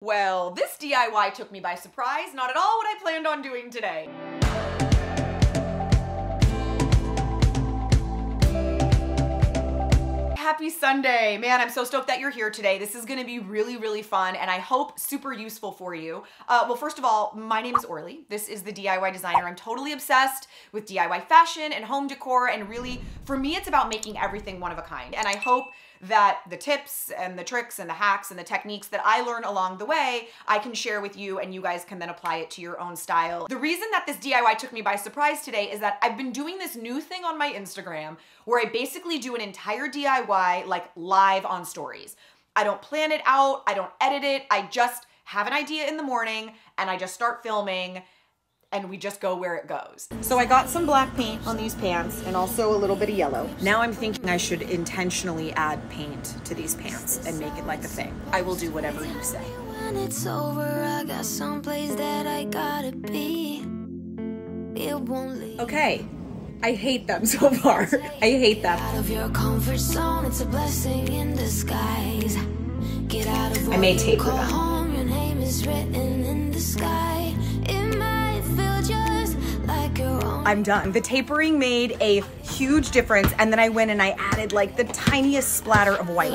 Well, this DIY took me by surprise, not at all what I planned on doing today. Happy Sunday. Man, I'm so stoked that you're here today. This is gonna be really, really fun and I hope super useful for you. Well, first of all, my name is Orly. This is the DIY designer. I'm totally obsessed with DIY fashion and home decor, and really, for me, it's about making everything one of a kind. And I hope that the tips and the tricks and the hacks and the techniques that I learn along the way, I can share with you and you guys can then apply it to your own style. The reason that this DIY took me by surprise today is that I've been doing this new thing on my Instagram where I basically do an entire DIY like live on stories. I don't plan it out, I don't edit it, I just have an idea in the morning and I just start filming and we just go where it goes. So I got some black paint on these pants and also a little bit of yellow. Now I'm thinking I should intentionally add paint to these pants and make it like a thing. I will do whatever you say. When it's over, I got someplace that I gotta be. It won't leave. Okay, I hate them so far. I hate them. Out of your comfort zone, it's a blessing in disguise. Get out of I may taper call them. home, your name is written in the sky. It might feel just like your own. I'm done. The tapering made a huge difference, and then I went and I added like the tiniest splatter of white.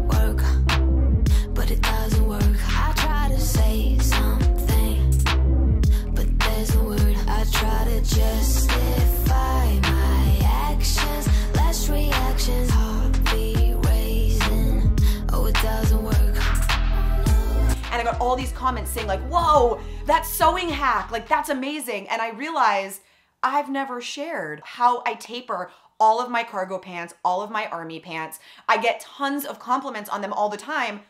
Work, but it doesn't work. I try to say something, but there's a word. I try to justify my actions, less reactions, heartbeat raising. Oh, it doesn't work. And I got all these comments saying like, whoa, that sewing hack, like that's amazing. And I realized I've never shared how I taper all of my cargo pants, all of my army pants. I get tons of compliments on them all the time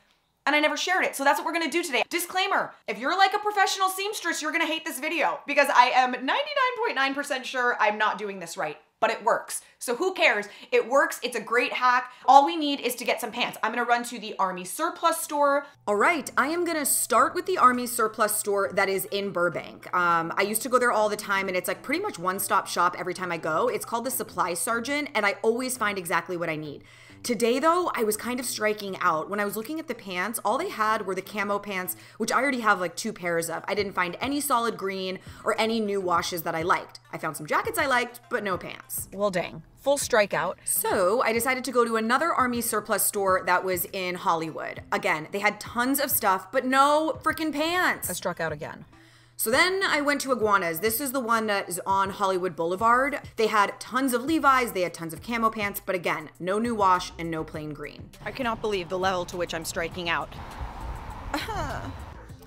and I never shared it. So that's what we're gonna do today. Disclaimer, if you're like a professional seamstress, you're gonna hate this video because I am 99.9% sure I'm not doing this right, but it works. So who cares? It works, it's a great hack. All we need is to get some pants. I'm gonna run to the Army Surplus store. All right, I am gonna start with the Army Surplus store that is in Burbank. I used to go there all the time and it's like pretty much one-stop shop every time I go. It's called the Supply Sergeant and I always find exactly what I need. Today though, I was kind of striking out. When I was looking at the pants, all they had were the camo pants, which I already have like 2 pairs of. I didn't find any solid green or any new washes that I liked. I found some jackets I liked, but no pants. Well, dang. Full strikeout. So I decided to go to another Army Surplus store that was in Hollywood. Again, they had tons of stuff, but no freaking pants. I struck out again. So then I went to Iguanas. This is the one that is on Hollywood Boulevard. They had tons of Levi's, they had tons of camo pants, but again, no new wash and no plain green. I cannot believe the level to which I'm striking out.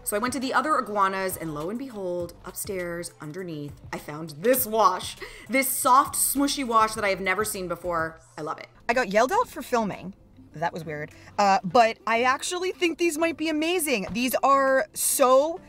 So I went to the other Iguanas and lo and behold, upstairs, underneath, I found this wash. This soft, smushy wash that I have never seen before. I love it. I got yelled out for filming. That was weird. But I actually think these might be amazing. These are so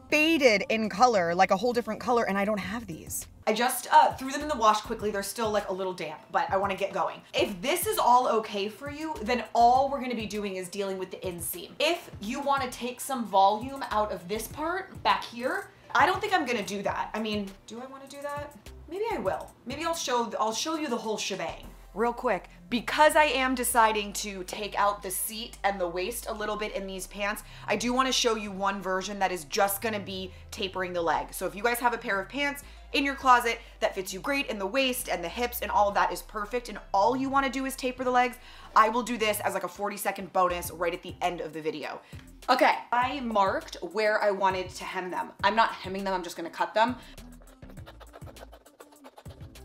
faded in color, like a whole different color, and I don't have these. I just threw them in the wash quickly. They're still like a little damp, but I wanna get going. If this is all okay for you, then all we're gonna be doing is dealing with the inseam. If you wanna take some volume out of this part back here, I don't think I'm gonna do that. I mean, do I wanna do that? Maybe I will. Maybe I'll show you the whole shebang. Real quick, because I am deciding to take out the seat and the waist a little bit in these pants, I do want to show you one version that is just going to be tapering the leg. So if you guys have a pair of pants in your closet that fits you great in the waist and the hips and all of that is perfect and all you want to do is taper the legs, I will do this as like a 40-second bonus right at the end of the video. Okay, I marked where I wanted to hem them. I'm not hemming them, I'm just going to cut them.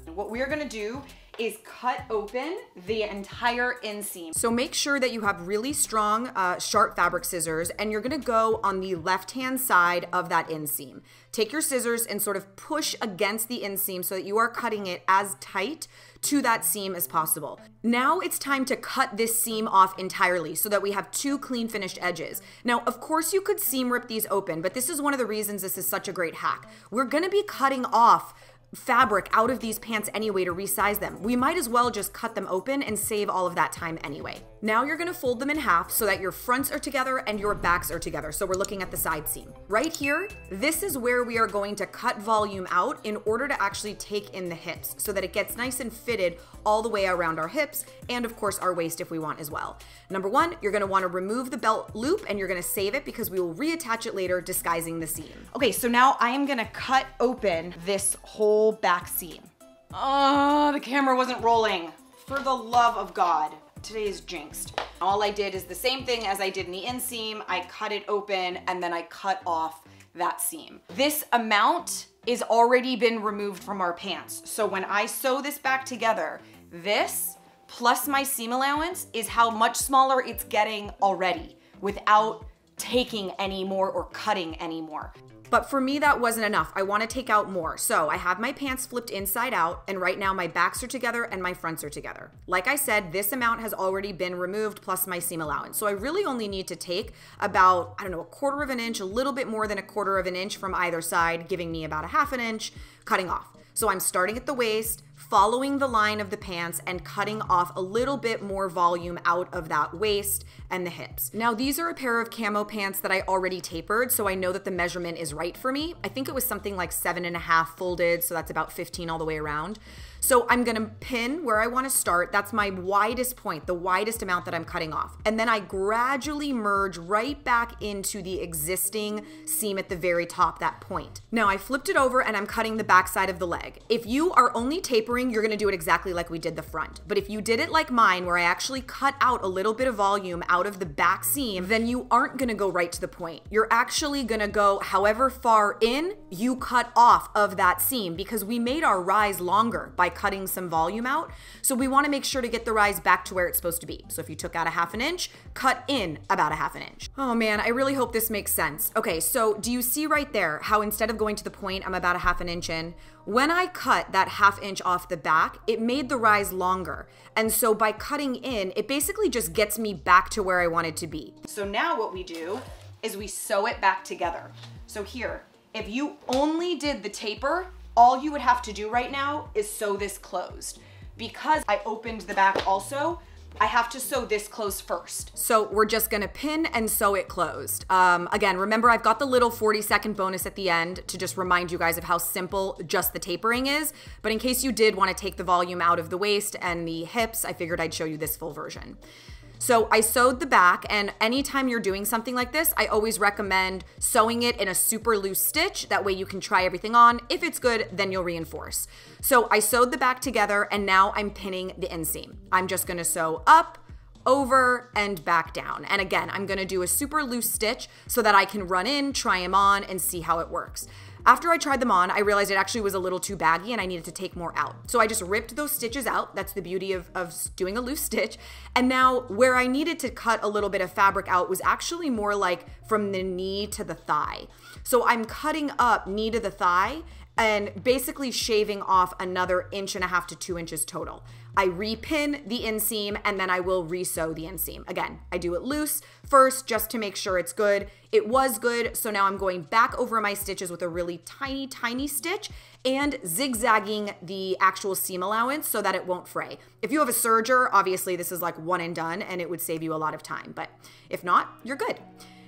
What we're going to do is cut open the entire inseam. So make sure that you have really strong, sharp fabric scissors and you're gonna go on the left-hand side of that inseam. Take your scissors and sort of push against the inseam so that you are cutting it as tight to that seam as possible. Now it's time to cut this seam off entirely so that we have 2 clean finished edges. Now, of course you could seam rip these open, but this is one of the reasons this is such a great hack. We're gonna be cutting off fabric out of these pants anyway to resize them. We might as well just cut them open and save all of that time anyway. Now you're gonna fold them in half so that your fronts are together and your backs are together. So we're looking at the side seam. Right here, this is where we are going to cut volume out in order to actually take in the hips so that it gets nice and fitted all the way around our hips and of course our waist if we want as well. Number one, you're gonna wanna remove the belt loop and you're gonna save it because we will reattach it later, disguising the seam. Okay, so now I am gonna cut open this whole back seam. Oh, the camera wasn't rolling. For the love of God. Today is jinxed. All I did is the same thing as I did in the inseam. I cut it open and then I cut off that seam. This amount is already been removed from our pants. So when I sew this back together, this plus my seam allowance is how much smaller it's getting already without taking any more or cutting any more. But for me, that wasn't enough. I want to take out more. So I have my pants flipped inside out, and right now my backs are together and my fronts are together. Like I said, this amount has already been removed plus my seam allowance. So I really only need to take about, I don't know, 1/4 of an inch, a little bit more than 1/4 of an inch from either side, giving me about 1/2 an inch, cutting off. So I'm starting at the waist, following the line of the pants and cutting off a little bit more volume out of that waist and the hips. Now these are a pair of camo pants that I already tapered, so I know that the measurement is right for me. I think it was something like 7.5 folded, so that's about 15 all the way around. So I'm gonna pin where I wanna start. That's my widest point, the widest amount that I'm cutting off. And then I gradually merge right back into the existing seam at the very top, that point. Now I flipped it over and I'm cutting the back side of the leg. If you are only tapering, you're gonna do it exactly like we did the front. But if you did it like mine, where I actually cut out a little bit of volume out of the back seam, then you aren't gonna go right to the point. You're actually gonna go however far in you cut off of that seam, because we made our rise longer by cutting some volume out. So we wanna make sure to get the rise back to where it's supposed to be. So if you took out 1/2 an inch, cut in about 1/2 an inch. Oh man, I really hope this makes sense. Okay, so do you see right there how instead of going to the point, I'm about 1/2 an inch in? When I cut that 1/2 inch off the back, it made the rise longer. And so by cutting in, it basically just gets me back to where I wanted to be. So now what we do is we sew it back together. So here, if you only did the taper, all you would have to do right now is sew this closed. Because I opened the back also, I have to sew this closed first. So we're just gonna pin and sew it closed. Again, remember I've got the little 40-second bonus at the end to just remind you guys of how simple just the tapering is. But in case you did wanna take the volume out of the waist and the hips, I figured I'd show you this full version. So I sewed the back, and anytime you're doing something like this, I always recommend sewing it in a super loose stitch. That way you can try everything on. If it's good, then you'll reinforce. So I sewed the back together, and now I'm pinning the inseam. I'm just gonna sew up, over, and back down. And again, I'm gonna do a super loose stitch so that I can run in, try them on, and see how it works. After I tried them on, I realized it actually was a little too baggy and I needed to take more out. So I just ripped those stitches out. That's the beauty of doing a loose stitch. And now where I needed to cut a little bit of fabric out was actually more like from the knee to the thigh. So I'm cutting up knee to the thigh and basically shaving off another 1.5 to 2 inches total. I repin the inseam and then I will re-sew the inseam. Again, I do it loose first just to make sure it's good. It was good, so now I'm going back over my stitches with a really tiny, tiny stitch and zigzagging the actual seam allowance so that it won't fray. If you have a serger, obviously this is like one and done and it would save you a lot of time, but if not, you're good.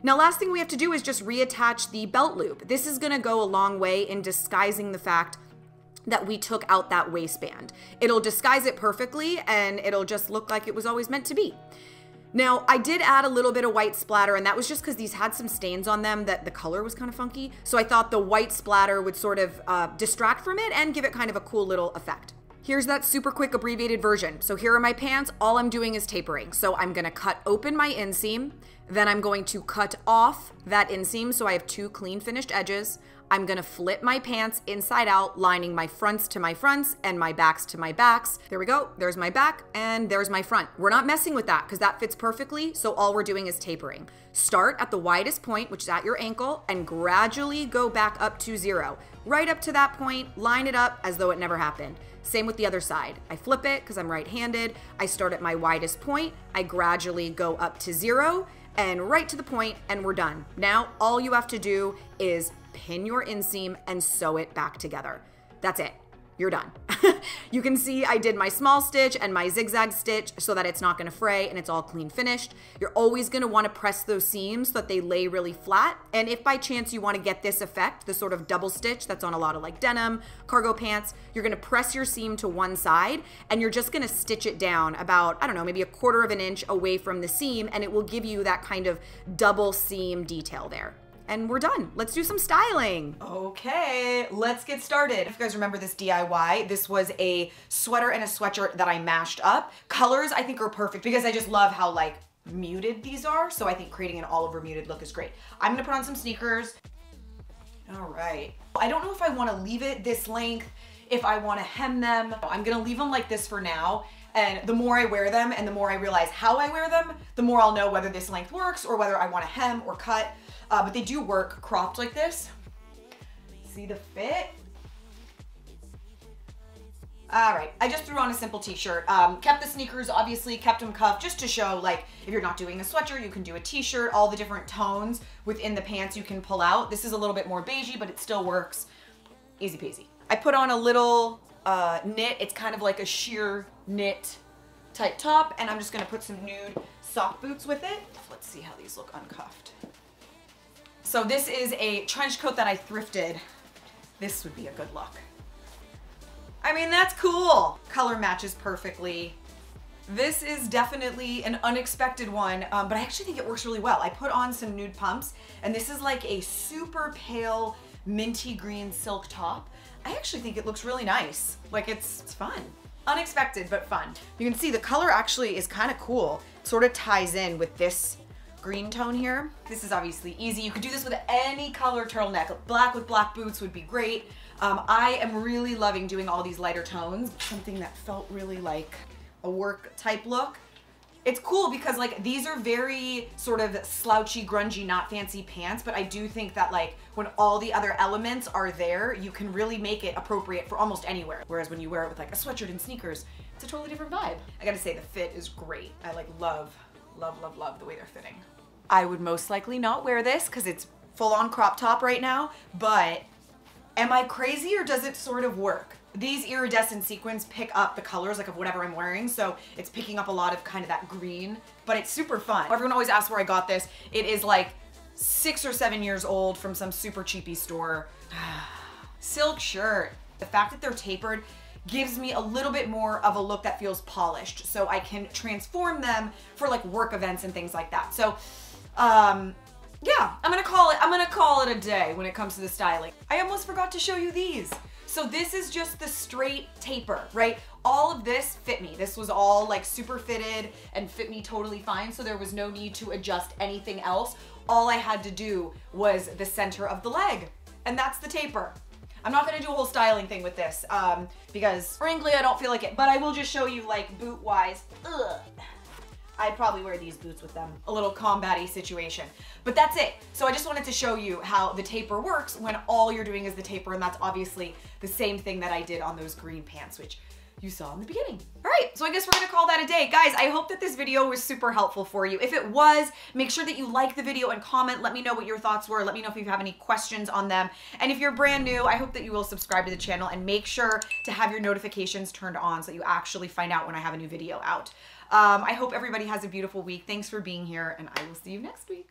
Now, last thing we have to do is just reattach the belt loop. This is gonna go a long way in disguising the fact that we took out that waistband. It'll disguise it perfectly and it'll just look like it was always meant to be. Now, I did add a little bit of white splatter, and that was just because these had some stains on them that the color was kind of funky. So I thought the white splatter would sort of distract from it and give it kind of a cool little effect. Here's that super quick abbreviated version. So here are my pants. All I'm doing is tapering. So I'm gonna cut open my inseam, then I'm going to cut off that inseam so I have 2 clean finished edges. I'm gonna flip my pants inside out, lining my fronts to my fronts and my backs to my backs. There we go, there's my back and there's my front. We're not messing with that because that fits perfectly, so all we're doing is tapering. Start at the widest point, which is at your ankle, and gradually go back up to 0. Right up to that point, line it up as though it never happened. Same with the other side. I flip it because I'm right-handed. I start at my widest point. I gradually go up to 0 and right to the point, and we're done. Now, all you have to do is pin your inseam and sew it back together. That's it. you're done. You can see I did my small stitch and my zigzag stitch so that it's not gonna fray and it's all clean finished. You're always gonna wanna press those seams so that they lay really flat. And if by chance you wanna get this effect, the sort of double stitch that's on a lot of like denim, cargo pants, you're gonna press your seam to one side and you're just gonna stitch it down about, I don't know, maybe 1/4 of an inch away from the seam, and it will give you that kind of double seam detail there. And we're done. Let's do some styling. Okay, let's get started. If you guys remember this DIY, this was a sweater and a sweatshirt that I mashed up. Colors I think are perfect because I just love how like muted these are. So I think creating an all over muted look is great. I'm gonna put on some sneakers. All right. I don't know if I wanna leave it this length, if I wanna hem them. I'm gonna leave them like this for now. And the more I wear them and the more I realize how I wear them, the more I'll know whether this length works or whether I wanna hem or cut. But they do work cropped like this. See the fit? All right, I just threw on a simple t-shirt. Kept the sneakers, obviously, kept them cuffed just to show like if you're not doing a sweatshirt, you can do a t-shirt, all the different tones within the pants you can pull out. This is a little bit more beigey, but it still works. Easy peasy. I put on a little knit. It's kind of like a sheer knit type top, and I'm just gonna put some nude sock boots with it. Let's see how these look uncuffed. So this is a trench coat that I thrifted. This would be a good look. I mean, that's cool. Color matches perfectly. This is definitely an unexpected one, but I actually think it works really well. I put on some nude pumps, and this is like a super pale minty green silk top. I actually think it looks really nice. Like it's fun. Unexpected, but fun. You can see the color actually is kind of cool. It sort of ties in with this green tone here. This is obviously easy. You could do this with any color turtleneck. Black with black boots would be great. I am really loving doing all these lighter tones. Something that felt really like a work type look. It's cool because like these are very sort of slouchy, grungy, not fancy pants, but I do think that like when all the other elements are there, you can really make it appropriate for almost anywhere. Whereas when you wear it with like a sweatshirt and sneakers, it's a totally different vibe. I gotta say the fit is great. I like love the way they're fitting. I would most likely not wear this because it's full on crop top right now, but am I crazy or does it sort of work? These iridescent sequins pick up the colors like of whatever I'm wearing, so it's picking up a lot of kind of that green, but it's super fun. Everyone always asks where I got this. It is like 6 or 7 years old from some super cheapy store. Silk shirt. The fact that they're tapered gives me a little bit more of a look that feels polished, so I can transform them for like work events and things like that. So yeah, I'm gonna call it a day when it comes to the styling. I almost forgot to show you these. So this is just the straight taper, right? All of this fit me. This was all like super fitted and fit me totally fine, so there was no need to adjust anything else. All I had to do was the center of the leg, and that's the taper. I'm not gonna do a whole styling thing with this because frankly, I don't feel like it, but I will just show you like boot wise. Ugh. I'd probably wear these boots with them. A little combat-y situation. But that's it. So I just wanted to show you how the taper works when all you're doing is the taper, and that's obviously the same thing that I did on those green pants, which you saw in the beginning. All right, so I guess we're gonna call that a day. Guys, I hope that this video was super helpful for you. If it was, make sure that you like the video and comment. Let me know what your thoughts were. Let me know if you have any questions on them. And if you're brand new, I hope that you will subscribe to the channel and make sure to have your notifications turned on so that you actually find out when I have a new video out. I hope everybody has a beautiful week. Thanks for being here, and I will see you next week.